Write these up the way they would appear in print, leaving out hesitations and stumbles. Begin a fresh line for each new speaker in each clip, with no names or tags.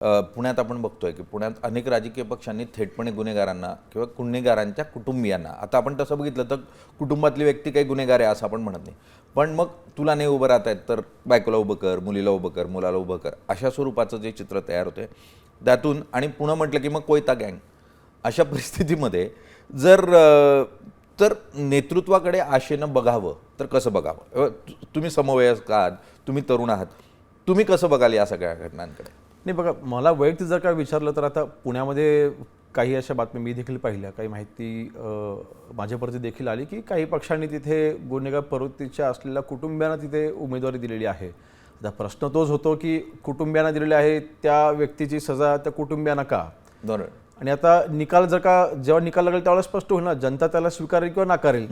पुण्यात आपण बघतोय की पुण्यात अनेक राजकीय पक्षांनी थेटपणे गुन्हेगारांना किंवा गुन्हेगारांच्या कुटुंबियांना, आता आपण तसं बघितलं तर कुटुंबातली व्यक्ती काही गुन्हेगार आहे असं आपण म्हणत नाही, पण मग तुला नाही उभं राहत आहेत तर बायकोला उभं कर, मुलीला उभं कर, मुलाला उभं कर, अशा स्वरूपाचं जे चित्र तयार होते त्यातून, आणि पुन्हा म्हटलं की मग कोयता गँग. अशा परिस्थितीमध्ये जर तर नेतृत्वाकडे आशेनं बघावं तर कसं बघावं? तुम्ही समवयस्क आहात, तुम्ही तरुण आहात, तुम्ही कसं बघाल या सगळ्या घटनांकडे?
नाही बघा, मला वैयक्तिक जर काय विचारलं तर आता पुण्यामध्ये काही अशा बातम्या मी देखील पाहिल्या, काही माहिती माझ्यापर्यंत देखील आली की काही पक्षांनी तिथे गुन्हेगार प्रवृत्तीच्या असलेल्या कुटुंबियांना तिथे उमेदवारी दिलेली आहे. आता प्रश्न तोच होतो की कुटुंबियांना दिलेली आहे त्या व्यक्तीची सजा त्या कुटुंबियांना का?
बरोबर.
आणि आता निकाल जर का जेव्हा निकाल लागेल त्यावेळेला स्पष्ट होईल ना, जनता त्याला स्वीकारेल किंवा नाकारेल.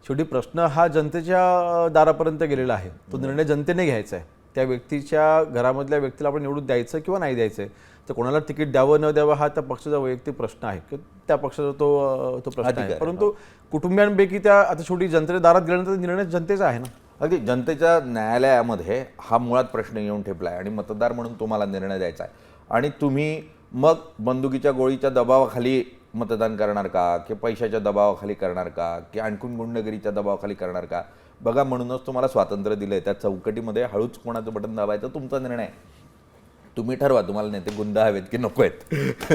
शेवटी प्रश्न हा जनतेच्या दारापर्यंत गेलेला आहे, तो निर्णय जनतेने घ्यायचा आहे. त्या व्यक्तीच्या घरामधल्या व्यक्तीला आपण निवडून द्यायचं किंवा नाही द्यायचं, तर कोणाला तिकीट द्यावं न द्यावं हा त्या पक्षाचा वैयक्तिक प्रश्न आहे, की त्या पक्षाचा तो प्रश्न आहे. परंतु कुटुंबियांपैकी त्या आता शेवटी जनतेच्या दारात गेल्यानंतर निर्णय जनतेचा आहे ना.
अगदी जनतेच्या न्यायालयामध्ये हा मुळात प्रश्न येऊन ठेपला आहे आणि मतदार म्हणून तुम्हाला निर्णय द्यायचा आहे, आणि तुम्ही मग बंदुकीच्या गोळीच्या दबावाखाली मतदान करणार का, की पैशाच्या दबावाखाली करणार का, की आणखून गुंडगिरीच्या दबावाखाली करणार का? बघा, म्हणूनच तुम्हाला स्वातंत्र्य दिलं आहे. त्या चौकटीमध्ये हळूच कोणाचं बटन दाबायचं तुमचा निर्णय आहे. तुम्ही ठरवा तुम्हाला नेते गुंड हवेत की नको आहेत.